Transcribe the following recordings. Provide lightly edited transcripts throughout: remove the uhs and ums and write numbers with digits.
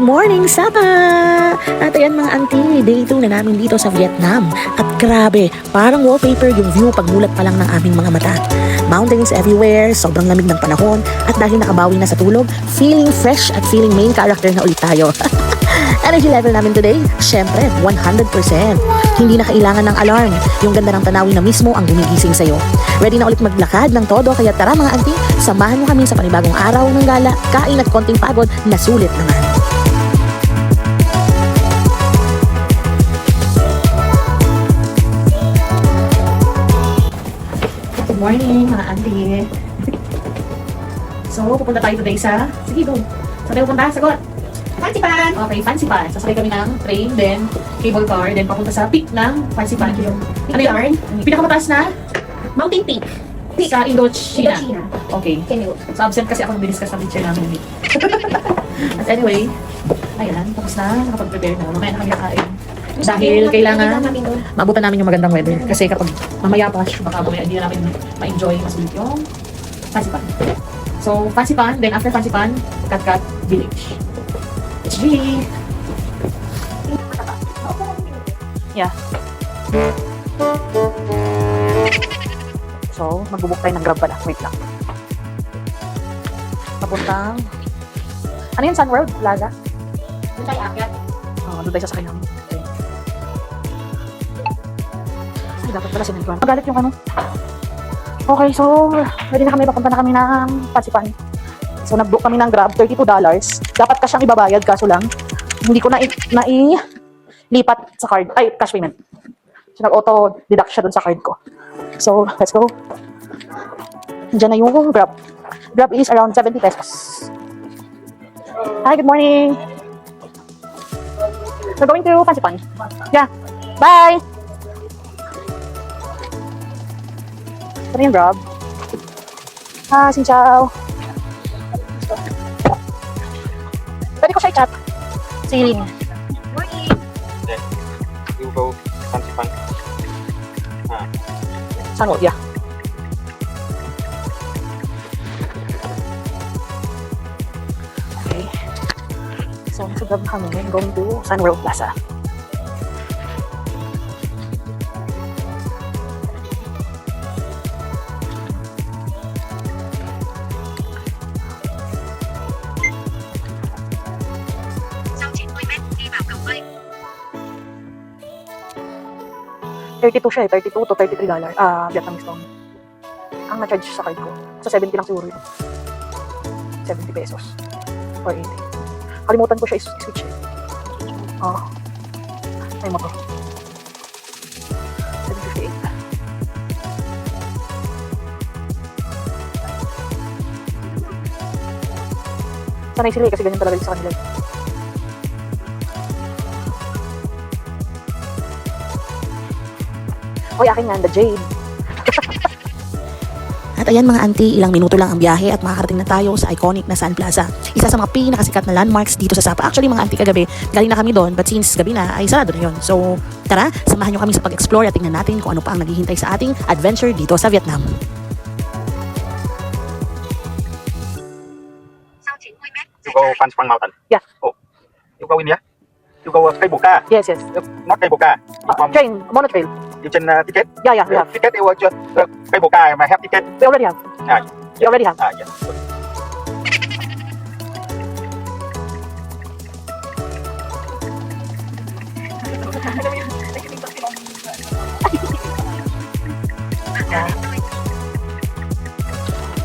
Good morning, Sapa! At ayan mga auntie, day 2 na namin dito sa Vietnam. At grabe, parang wallpaper yung view pagmulat pa lang ng aming mga mata. Mountains everywhere, sobrang lamig ng panahon, at dahil nakabawi na sa tulog, feeling fresh at feeling main character na ulit tayo. Energy level namin today, syempre, 100%. Hindi na kailangan ng alarm. Yung ganda ng tanawin na mismo ang gumigising sa'yo. Ready na ulit maglakad ng todo, kaya tara mga auntie, samahan mo kami sa panibagong araw ng gala, kain at konting pagod na sulit naman. Good morning mga auntie. So, pupunta tayo today sa... Sige, go. Saan tayo pupunta? Sagot! Fancy Pan! Okay, Fancy Pan. Sasakay kami ng train, then cable car, then papunta sa peak ng Fancy Pan. Ano yun? Pinakamataas na? Mountain Peak. Sa Indochina. Indochina. Okay. So, absent kasi ako nung diniscuss ng teacher namin. At anyway, ayan, tapos na, nakapag-prepare na. Mamaya na kami kakain. Dahil kailangan maabutan namin yung magandang weather. Kasi kapag mamaya pa, baka mamaya hindi na namin ma-enjoy masulit yung Fancy Pan. So, Fancy Pan, then after Fancy Pan, Kat Village. HG! Yeah. So, magbubuk tayo ng Grab pala. Wait lang. Papuntang... Ano yun? Sun World Plaza? Doon tayo akyat. Oo, doon tayo sasakay namin. Okay. Ay, dapat pala sinagwan. Magalit yung ano. Okay, so, ready na kami. Papunta na kami ng Pasipan. So, nag-book kami ng Grab, $32. Dapat cash ang ibabayad, kaso lang, hindi ko na-lipat sa card. Ay, cash payment. So, nag-auto deduct siya dun sa card ko. So, let's go. Diyan na yung Grab. Grab is around 70 pesos. Hi, good morning. We're going to Fancy Pan. Yeah. Bye! Ito na yung Grab. Xin chào. Pwede ko siya i-chat. Si Lynn. Morning. Yeah. You go Fancy Pan. Saan yeah. Okay. So, nasa Grab kami. Going to Sun World Plaza. $32 siya eh. $32 to $33 Vietnamese dong. Ang na-charge sa card ko. So, 70 lang siguro yun. 70 pesos. Or 80. Kalimutan ko siya i-switch eh. Ay mo to. 758. Sanay sila eh, kasi ganyan talaga sa kanila. Hoy, akin yan, the Jade. At ayan mga auntie, ilang minuto lang ang biyahe at makakarating na tayo sa iconic na Sun Plaza. Isa sa mga pinakasikat na landmarks dito sa Sapa. Actually mga auntie, kagabi, galing na kami doon, but since gabi na, ay sarado na yun. So, tara, samahan nyo kami sa pag-explore at tingnan natin kung ano pa ang naghihintay sa ating adventure dito sa Vietnam. You go Fancy Pan Mountain. Yeah. Oh. You go in here. You go Cây Bồ Ca. Yes. Not Cây Bồ Ca. Train, monotrail. You can ticket. Yeah, we have. Ticket you just Cây Bồ Ca. I have ticket. We already have. We already have. Yes.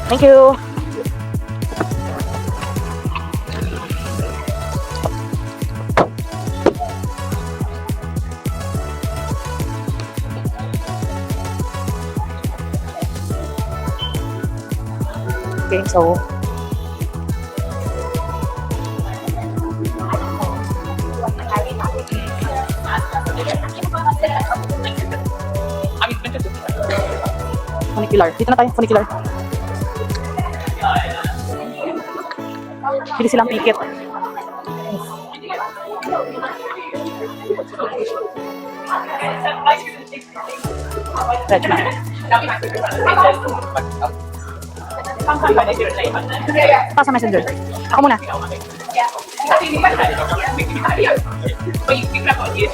Thank you. Okay, so funicular. Dito na tayo, funicular. Pili silang ticket. Red na. Pa sa messenger. Ako muna.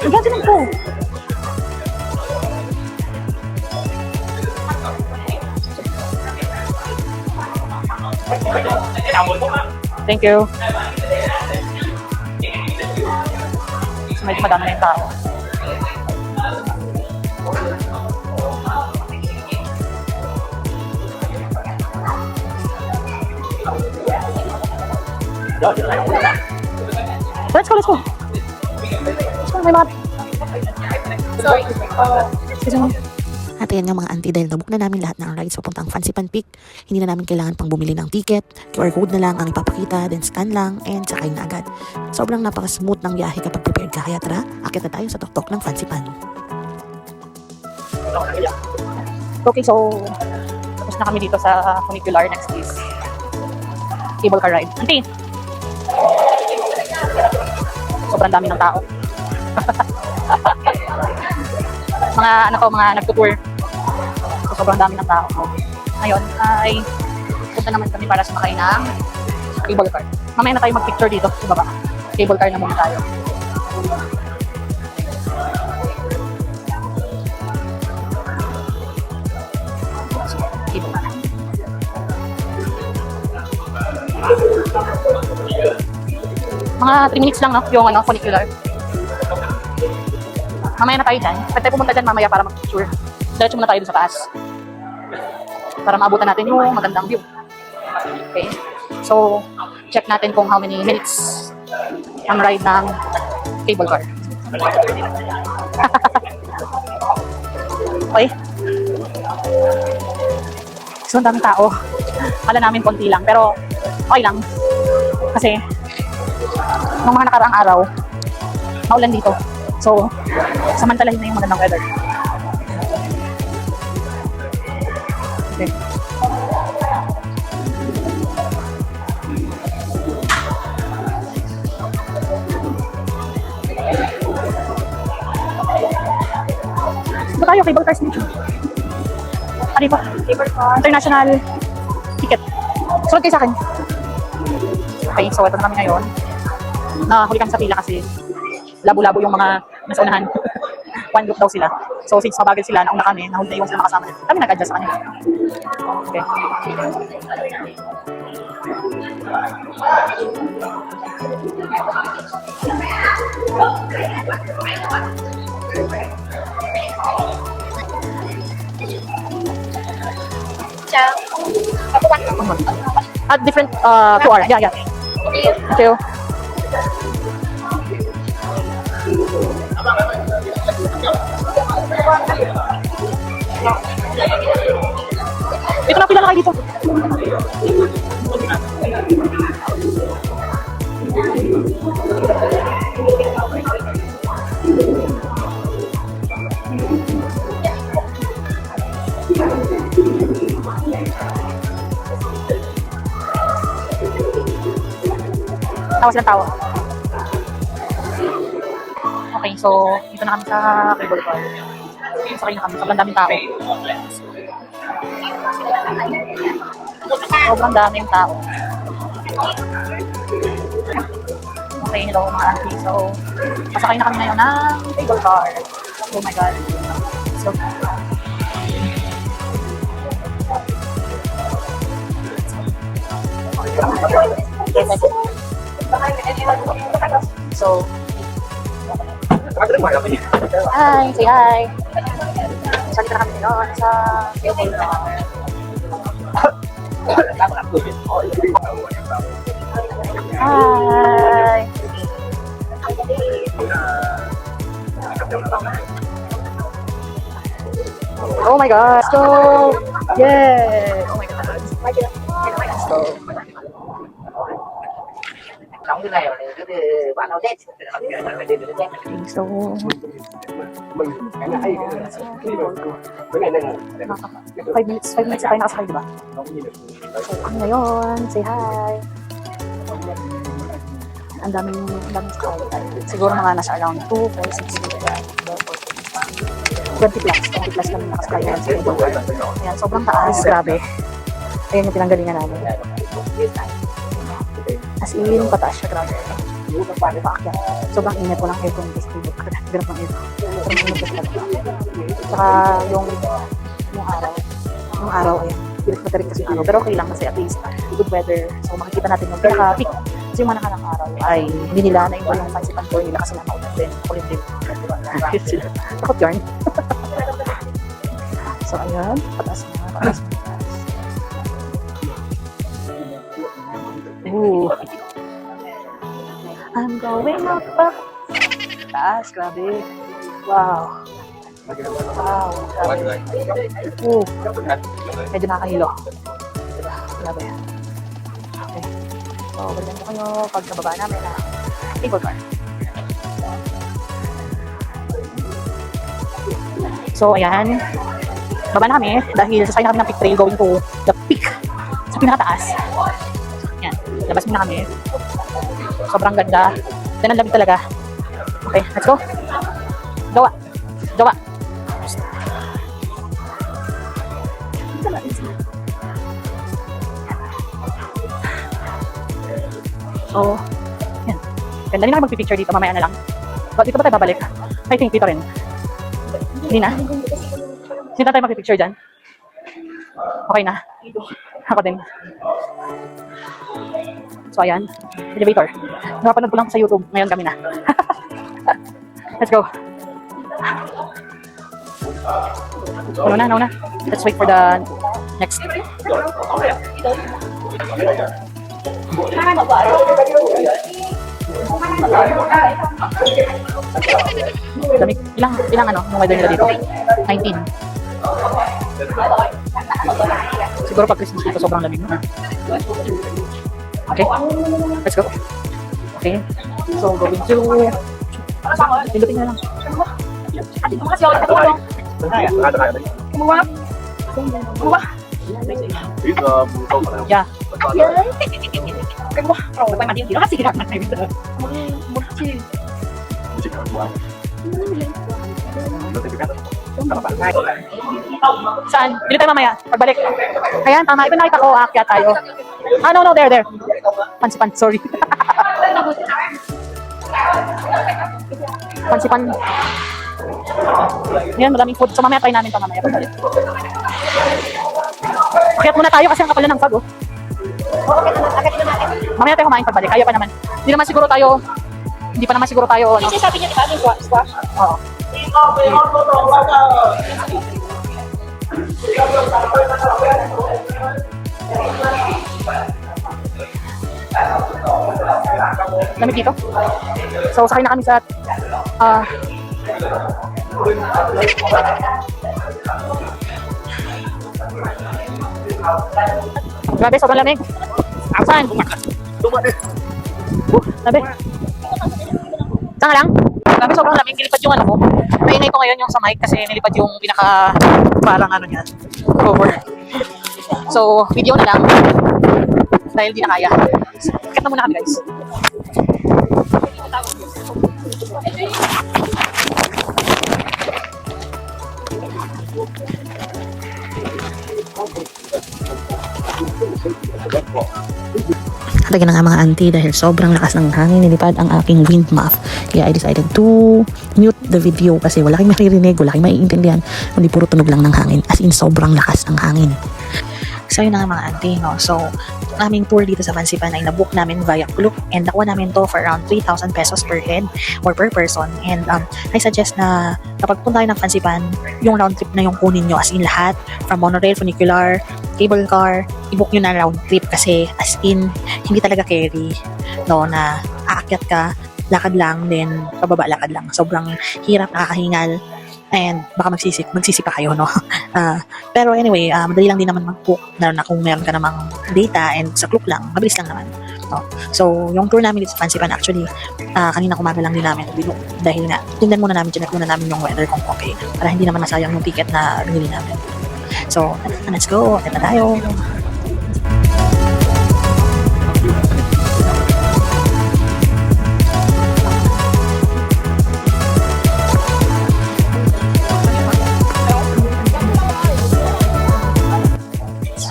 Gagawin ko. Thank you. So, medyo madami na yung tao. Let's go, let's go. Let's go, may mga... Sorry. Excuse me. At ayan nga mga auntie, dahil nabook na namin lahat ng rides papuntang Fancy Pan Peak, hindi na namin kailangan pang bumili ng ticket, QR code na lang ang ipapakita, then scan lang, and sakay na agad. Sobrang napaka-smooth ng biyahe kapag prepared ka, kaya tara, akit na tayo sa tuktok ng Fancy Pan. Okay, so tapos na kami dito sa funicular. Next is cable car ride. Auntie! Sobrang dami ng tao. mga nagtutour. So, sobrang dami ng tao. Ngayon ay punta naman kami para sumakay ng cable car. Mamaya na tayo mag-picture dito sa baba. Cable car na muna tayo. Cable car. Mga 3 minutes lang, no? Yung funicular. Mamaya na tayo dyan. Pwede tayo pumunta dyan mamaya para mag-picture. Diretso muna tayo dun sa taas. Para maabutan natin yung magandang view. Okay? So, check natin kung how many minutes ang ride ng cable car. Okay? So, ang daming tao. Akala namin konti lang, pero okay lang. Kasi, nung mga nakaraang araw, maulan dito. So, samantalahin na yung magandang weather. Okay. Ito tayo, cable cars nito. Ano ito? Cable car. International ticket. Sunod kayo sa akin. Okay, so ito na kami ngayon. Nahuli kami sa pila kasi labo-labo yung mga nasa unahan. One group daw sila. So since mabagal sila, nauna kami, nahuli na iwan sila makasama nila. Kami nag-adjust sa kanila. Okay. Ciao. At different QR. Yeah, yeah. Thank you. Ito na, pila na kayo dito. Tawa silang tawa. Okay, so dito na kami sa cable car. Sakay na kami. Sobrang daming tao. Sobrang daming tao. Okay, hello mga auntie. So, pasakay na kami ngayon ng cable car. Oh my God. So, so, hi, say hi. Salita na kami ngayon sa cable car. Hi. Oh my God. So, yeah. Oh my God. So, so, 5 minutes na tayo nakasakay, diba? So, kami ngayon, say hi. Ang daming sakay. Siguro mga nasa around 2, 4, 6, 20 plus kami nakasakay ngayon sa cable car. Ayan, sobrang taas, grabe. Ayan yung pinanggalingan namin. As in, pataas siya, grabe. Paakyat. Sobrang init, walang aircon dito sa tubig. Ganap ng aircon. Sobrang init kasi talaga. Tsaka yung araw, ayan. Pilit na tarik kasi yung araw. Pero okay lang kasi at least good weather. So makikita natin yung pinaka-peak. Kasi yung manakanang araw ay hindi nila na iba yung pansipan tour nila kasi namaulan din. Kulit din. Takot yarn. So ayan, pataas na. Ooh. I'm going up. Taas, grabe. Wow. Wow. Grabe. Ooh. Medyo nakakahilo. Grabe. Okay. So, balikan ko kayo pagkababa namin na cable car. So, ayan. Baba na kami dahil sasakay na kami ng peak trail going to the peak. Sa pinakataas. Yan. Labas muna kami. Sobrang ganda. Yan ang lamig talaga. Okay, let's go. Gawa. Gawa. So, yan. Ganda rin ako magpipicture dito. Mamaya na lang. But dito ba tayo babalik? I think dito rin. Hindi na? Hindi na tayo magpipicture dyan? Okay na. Ako din. So, ayan. Elevator. Napanood ko lang sa YouTube. Ngayon kami na. Let's go. Nauna. Let's wait for the next. Dami. Ilang ano, yung weather nila dito? 19. Siguro pag Christmas dito sobrang lamig. Okay, let's go. Okay, so going to... Pindutin na lang. Yeah. Saan? Dito tayo mamaya. Pagbalik. Ayan, tama. Iba nakita ko. Aakyat tayo. Ah, no. There. Pansipan. Sorry. Pansipan. Ayan, madaming food. So, mamaya try namin ito mamaya. Pagbalik. Akyat muna tayo kasi ang kapal na ng fog, oh. Mamaya tayo kumain pagbalik. Kaya pa naman. Hindi pa naman siguro tayo, ano. Kasi sabi niya, diba, yung squash? Oo. Lamig dito. So, sakay na kami sa grabe, sobrang lamig. Saan? Sabi. Saan nga lang? Grabe, sobrang lamig. Nilipad yung ano ko. Maingay ko ngayon yung sa mic kasi nilipad yung pinaka parang ano niya. Cover. So, video na lang. Dahil di na kaya. Cut na muna kami, guys. Talaga na nga mga auntie dahil sobrang lakas ng hangin, nilipad ang aking wind muff. Kaya I decided to mute the video kasi wala kayong maririnig, wala kayong maiintindihan, kundi puro tunog lang ng hangin. As in, sobrang lakas ng hangin. So yun na nga mga auntie, no? So, aming tour dito sa Fansipan ay nabook namin via Klook and nakuha namin to for around 3,000 pesos per head or per person. And I suggest na kapag punta kayo ng Fansipan, yung round trip na yung kunin nyo, as in lahat, from monorail, funicular, cable car, i-book nyo na round trip kasi as in, hindi talaga carry, no, na aakyat ka, lakad lang, then pababa, lakad lang. Sobrang hirap, nakakahingal, and baka magsisi pa kayo, no? Pero anyway, madali lang din naman mag-book na kung meron ka namang data and sa Klook lang, mabilis lang naman. No? So, yung tour namin dito sa Fansipan, actually, kanina kumaga lang din namin binook dahil nga, tingnan muna namin, check muna namin yung weather kung okay, para hindi naman masayang yung ticket na binili namin. So, let's go, at na tayo.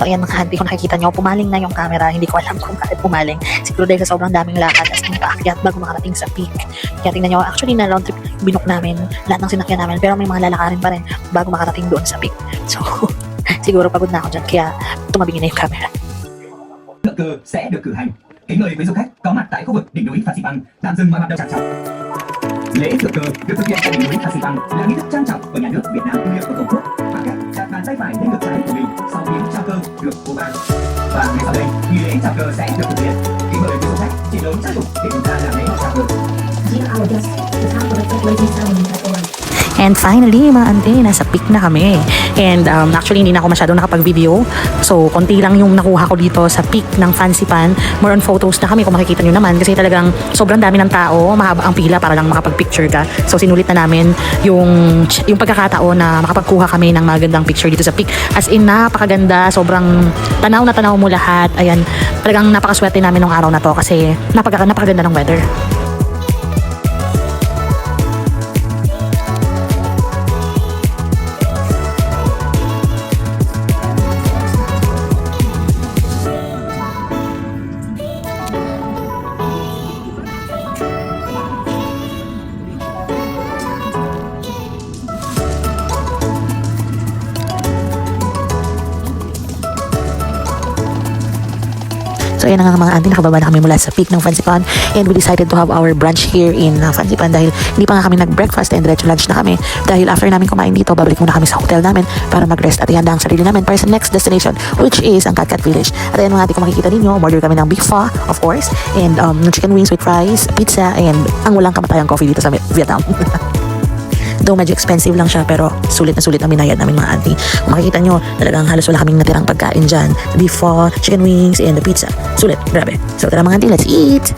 So ayan mga auntie, kung nakikita nyo, pumaling na yung camera. Hindi ko alam kung bakit pumaling. Siguro dahil sa sobrang daming lakad as in paakyat bago makarating sa peak. Kaya tingnan nyo, actually na round trip binok namin, lahat ng sinakyan namin, pero may mga lalakarin pa rin bago makarating doon sa peak. So siguro pagod na ako dyan, kaya tumabingin na yung camera. Lượng cờ sẽ được cử hành. Kính mời quý du khách có mặt tại khu vực đỉnh núi Phan Xipang tạm dừng mọi hoạt động trang trọng. Lễ thượng cờ được thực hiện tại đỉnh núi Phan Xipang là nghi thức trang trọng của nhà nước Việt Nam thương hiệu của Tổ quốc. Bằng cách đặt bàn tay phải lên ngực trái của mình sau tiếng chào cờ được hô vang. Và ngay sau đây, nghi lễ chào cờ sẽ được thực hiện. Kính mời quý du khách chỉ đốn trang phục để chúng ta làm lễ chào cờ. Dear our guests, the time for the flag-raising ceremony has arrived. And finally, mga auntie, nasa peak na kami. And actually, hindi na ako masyadong nakapag-video. So, konti lang yung nakuha ko dito sa peak ng Fansipan. More on photos na kami kung makikita nyo naman. Kasi talagang sobrang dami ng tao. Mahaba ang pila para lang makapag-picture ka. So, sinulit na namin yung pagkakataon na makapagkuha kami ng magandang picture dito sa peak. As in, napakaganda. Sobrang tanaw na tanaw mo lahat. Ayan, talagang napakaswerte namin ng araw na to kasi napakaganda ng weather. So ayan na nga mga auntie, nakababa na kami mula sa peak ng Fansipan and we decided to have our brunch here in Fansipan dahil hindi pa nga kami nag-breakfast and diretso lunch na kami. Dahil after namin kumain dito, babalik muna kami sa hotel namin para mag-rest at ihanda ang sarili namin para sa next destination which is ang Cat Cat Village. At ayan mga auntie, kung makikita ninyo, order kami ng beef pho, of course, and chicken wings with fries, pizza, and ang walang kamatayang coffee dito sa Vietnam. Though medyo expensive lang siya, pero sulit na sulit ang binayad namin mga auntie. Kung makikita nyo, talagang halos wala kaming natirang pagkain dyan. Beef pho, chicken wings, and the pizza. Sulit, grabe. So tara mga auntie, let's eat!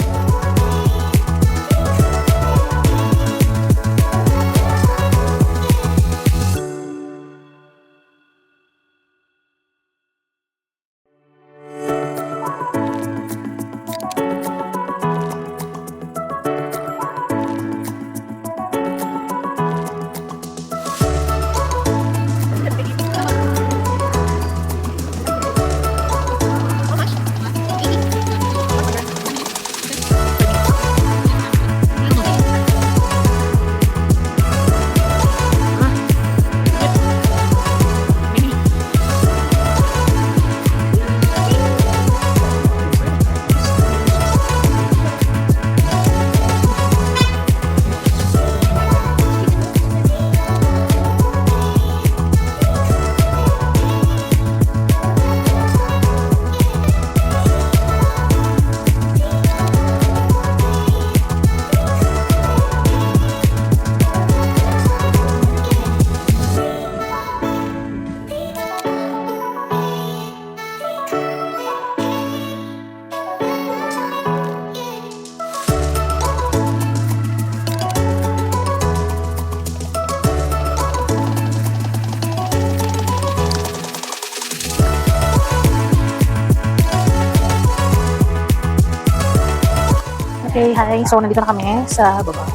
Okay, hi. So, nandito na kami sa baba.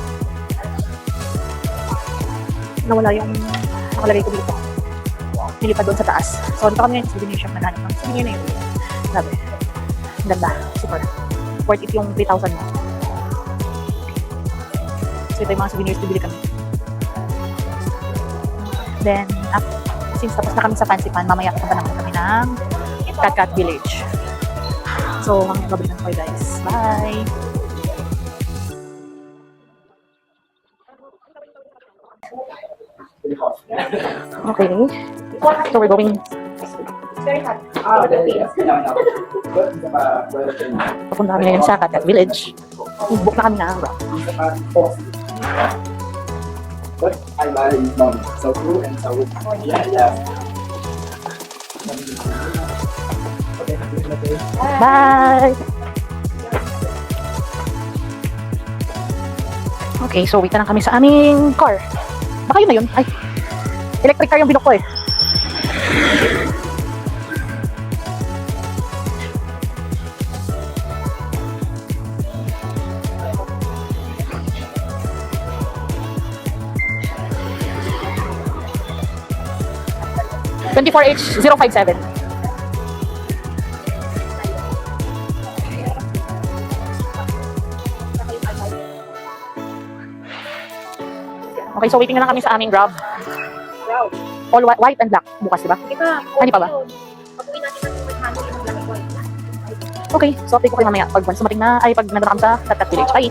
Nawala yung nakalagay ko dito. Nilipad doon sa taas. So, dito kami ngayon sa souvenir shop na nanin. Ang souvenir na yun. Grabe. Ang ganda. Super. Worth it yung 3,000 mo. So, ito yung mga souvenirs bibili kami. Then, since tapos na kami sa Fansipan, mamaya pupunta naman kami ng Cat Cat Village. So, mabalik na kayo guys. Bye! Okay. So we're going. Papunta kami ngayon sa Cat Cat Village. Book na kami na ang route. Bye! Okay, so wait na lang kami sa aming car. Baka yun na yun. Ay, electric car yung binok ko eh. (24H057) Okay, so waiting na lang kami sa aming Grab. All white and black. Bukas, diba? Hindi pa ba? Pag-uwi natin ng Manhattan, yung black and white. Okay, so update ko kayo mamaya. Pag once dumating na, ay pag nandun kami sa Cat Village. Bye!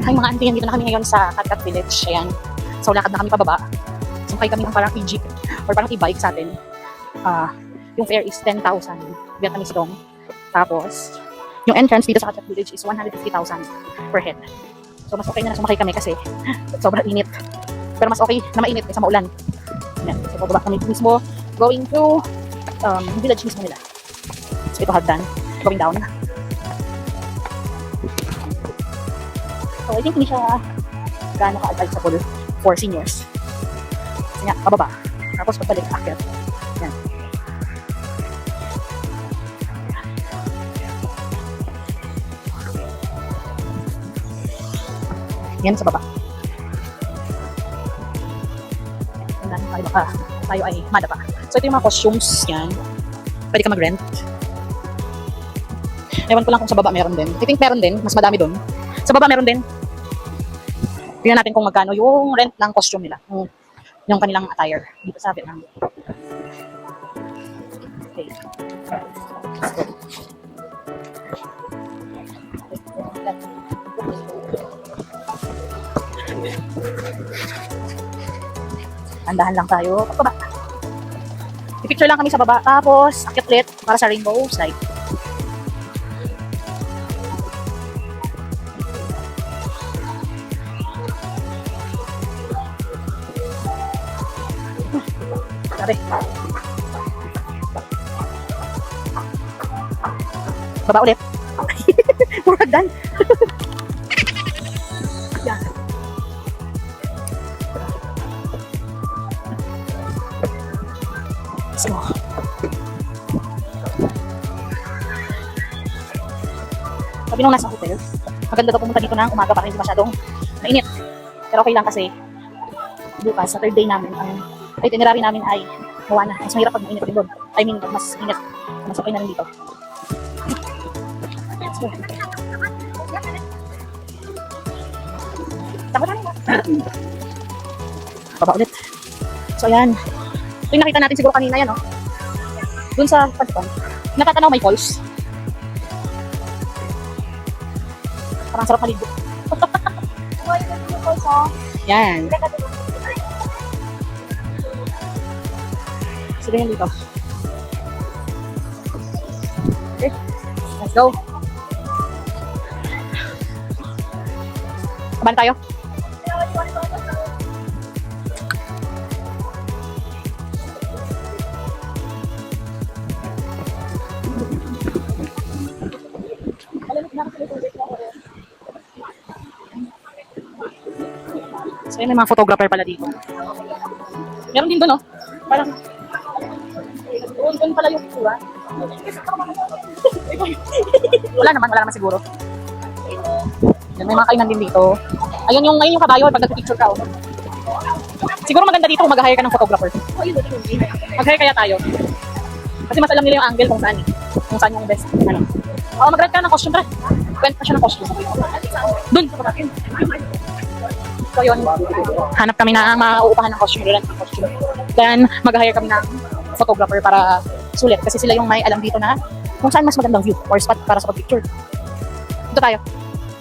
Hi mga auntie, dito na kami ngayon sa Cat Village. Ayan. So lakad na kami pababa. Sumakay kami ng parang e-jeep or parang e-bike sa atin. Yung fare is 10,000 Vietnamese dong. Tapos, yung entrance dito sa Cat Village is 150,000 per head. So mas okay na sumakay kami kasi sobrang init. Pero mas okay na mainit kaysa maulan. Ayan. So pababa kami mismo going to village mismo nila. So ito hagdan. Going down. So, I think hindi siya gaano ka-advisable for seniors. Kasi nga, pababa. Tapos pagbalik, akyat. Yan. Yan sa baba. Tandaan tayo baka tayo ay madapa. So, ito yung mga costumes. Yan. Pwede ka mag-rent. Ewan ko lang kung sa baba meron din. I think meron din. Mas madami doon. Sa baba meron din. Tingnan natin kung magkano yung rent ng costume nila. Yung kanilang attire dito sa Vietnam. Okay. Let's go. Andahan lang tayo. Pababa. I-picture lang kami sa baba. Tapos, akit ulit para sa rainbow slide. Grabe. Baba ulit. Puro hagdan. Yan. So. Sabi nung nasa hotel, maganda daw pumunta dito ng umaga para hindi masyadong mainit. Pero okay lang kasi bukas, sa third day namin, ang itinerary namin ay Moana. Mas mahirap pag mainit din doon. I mean, pag mas init. Mas okay na rin dito. Let's go. Takot na rin. Baba ulit. So, ayan. Ito yung nakita natin siguro kanina yan, oh. Doon sa pagpuan. Natatanaw may falls. Parang sarap maligo. Yan. Sige yan dito. Okay. Let's go. Kaban tayo? So, may mga photographer pala dito. Meron din doon, oh. Parang, doon pala yung picture. wala naman siguro. Yan, may mga kainan din dito. Ayun yung kabayo pag nag-picture ka, oh. Siguro maganda dito kung mag-hire ka ng photographer. Mag-hire kaya tayo. Kasi mas alam nila yung angle kung saan eh. Kung saan yung best. Ano. Oo, mag-rent ka ng costume, tara. Rent pa siya ng costume. Dun, sa baba. So yun, hanap kami na mauupahan ng costume, rent ng costume. Then, mag-hire kami ng photographer para sulit. Kasi sila yung may alam dito na kung saan mas magandang view or spot para sa pag-picture. Dito tayo.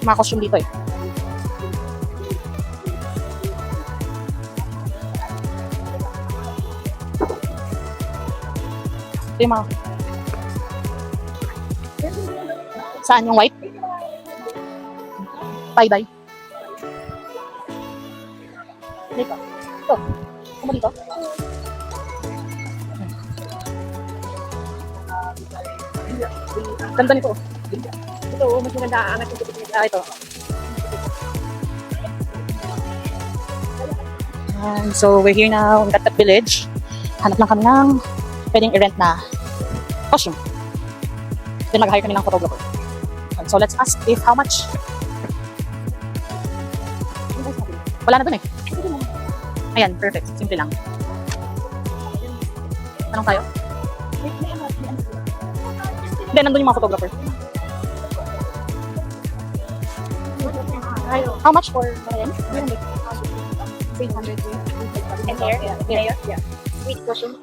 Mga costume dito eh. Ito yung mga... Saan yung white? Tie-dye. Dito. Ito. Ano dito? Ganda nito. Ito, mas maganda. Angat yung tipid nito. Ito. So, we're here now in Katkat Village. Hanap lang kami ng pwedeng i-rent na costume. Then mag-hire kami ng photographer. So, let's ask if how much. Wala na dun eh. Ayan, perfect. Simple lang. Tanong tayo? Hindi, nandun yung mga photographer. How much for Marian? 300. And hair? Yeah. With cushion?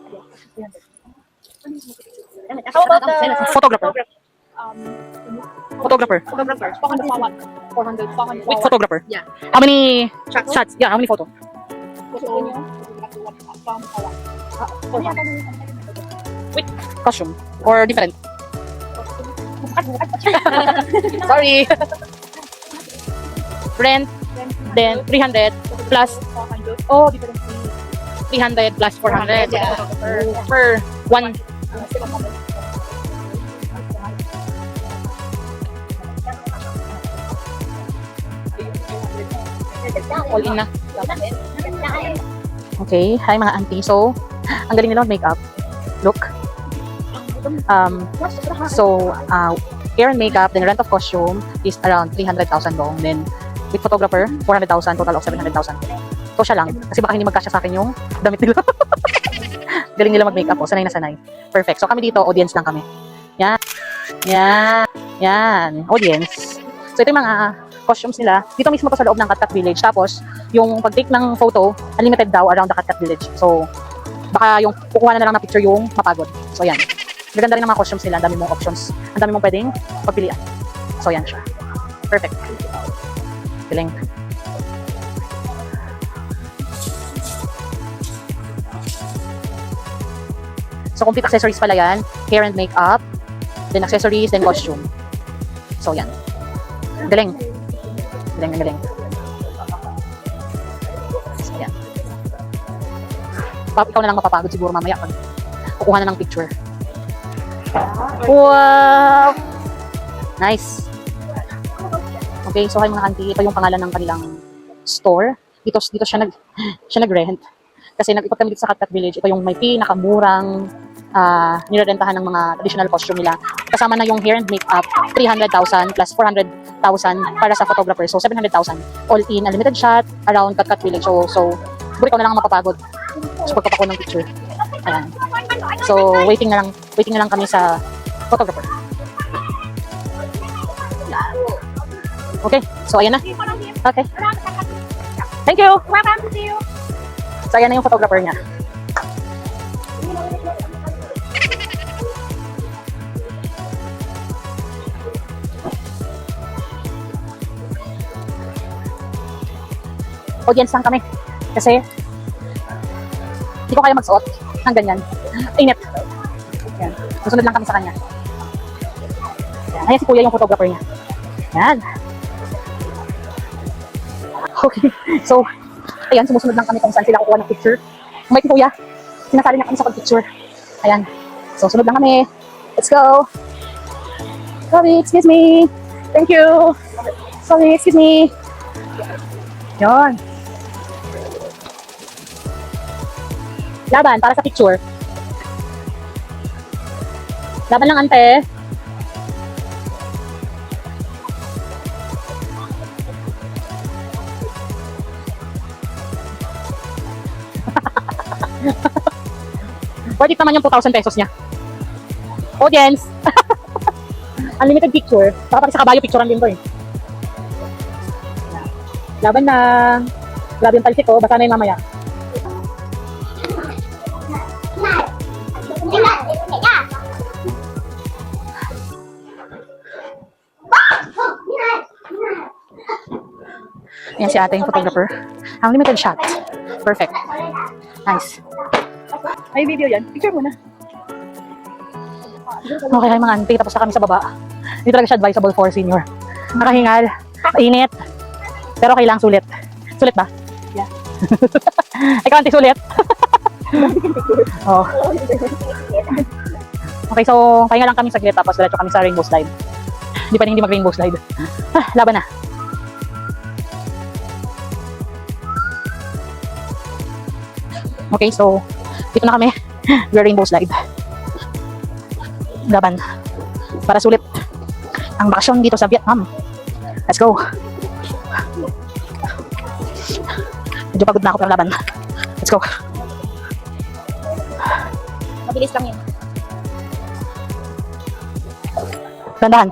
How about the photographer? Photographer. Photographer. 400. With photographer. Yeah. How many shots? Yeah, how many photo? With costume or different? Sorry. Rent, then 300 plus. Oh, different. 300 plus 400 per one. All in na. Okay, hi mga auntie. So, ang galing nila mag-makeup. Look. Hair and makeup, then rent of costume is around 300,000 dong. Then, with photographer, 400,000, total of 700,000. So, siya lang. Kasi baka hindi magkasya sa akin yung damit nila. Galing nila mag-makeup po. Sanay na sanay. Perfect. So, kami dito, audience lang kami. Yan. Yan. Yan. Audience. So, ito yung mga costumes nila. Dito mismo to sa loob ng Katkat Village. Tapos, yung pag-take ng photo, unlimited daw around the Katkat Village. So, baka yung kukuha na lang ng picture yung mapagod. So, yan. Maganda rin ang mga costumes nila. Ang dami mong options. Ang dami mong pwedeng pagpilian. So, yan siya. Perfect. Galing. So, complete accessories pala yan. Hair and makeup. Then accessories, then costume. So, yan. Galing. Galing. So, yan. Ikaw na lang mapapagod siguro mamaya pag kukuha na ng picture. Wow! Nice. Okay, so hi mga auntie. Ito yung pangalan ng kanilang store. Dito siya nag-rent. Kasi nag-ikot kami dito sa Katkat Village. Ito yung may pinakamurang nirerentahan ng mga traditional costume nila. Kasama na yung hair and makeup, 300,000 plus 400,000 para sa photographer. So, 700,000. All in, unlimited shot around Katkat Village. So, siguro ikaw na lang ang mapapagod. So, pagpapako ng picture. Ayan. So, waiting na lang kami sa photographer. Okay, so ayan na. Okay. Thank you. Welcome to you. So, ayan na yung photographer niya. Audience lang kami. Kasi, hindi ko kaya magsuot ng ganyan. Init. Yan. Susunod lang kami sa kanya. Yan. Ayan si kuya yung photographer niya. Yan. Okay. So, ayan, sumusunod lang kami kung saan sila kukuha ng picture. Umay kuya, sinasali na kami sa pag-picture. Ayan. So, sunod lang kami. Let's go. Sorry, excuse me. Thank you. Sorry, excuse me. Yan. Laban, para sa picture. Laban lang, ante. Worth it naman yung 2,000 pesos niya. Audience! Unlimited picture. Saka pati sa kabayo, picturean din to eh. Laban na. Grabe yung talsik ko. Basta na yung mamaya. Ayan si ate yung photographer. Unlimited shot. Perfect. Nice. May video yan. Picture muna. Okay, mga auntie. Tapos na kami sa baba. Hindi talaga siya advisable for senior. Nakahingal. Init. Pero kailangang sulit. Sulit ba? Yeah. Ikaw, auntie, sulit? Oh. Okay, so pahinga lang kami saglit. Tapos diretso kami sa rainbow slide. Hindi pa hindi mag-rainbow slide. Laban na. Okay, so dito na kami. We're rainbow slide. Laban. Para sulit ang bakasyon dito sa Vietnam. Let's go. Medyo pagod na ako pero laban. Let's go. Mabilis lang yun. Dandahan.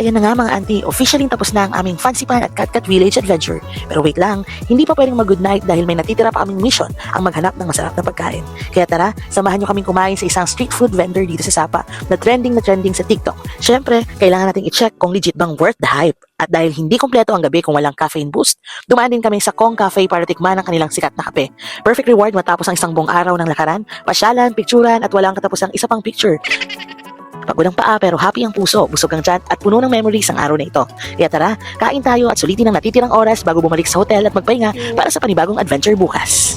Ayan na nga mga auntie, officially tapos na ang aming Fancy Pan at Catcat Village adventure. Pero wait lang, hindi pa pwedeng mag-good night dahil may natitira pa kaming mission ang maghanap ng masarap na pagkain. Kaya tara, samahan nyo kaming kumain sa isang street food vendor dito sa Sapa na trending sa TikTok. Syempre, kailangan nating i-check kung legit bang worth the hype. At dahil hindi kompleto ang gabi kung walang caffeine boost, dumaan din kami sa Kong Cafe para tikman ang kanilang sikat na kape. Perfect reward matapos ang isang buong araw ng lakaran, pasyalan, picturan at walang katapusang isa pang picture. Pagod ang paa pero happy ang puso, busog ang tiyan at puno ng memories ang araw na ito. Kaya tara, kain tayo at sulitin ang natitirang oras bago bumalik sa hotel at magpahinga para sa panibagong adventure bukas.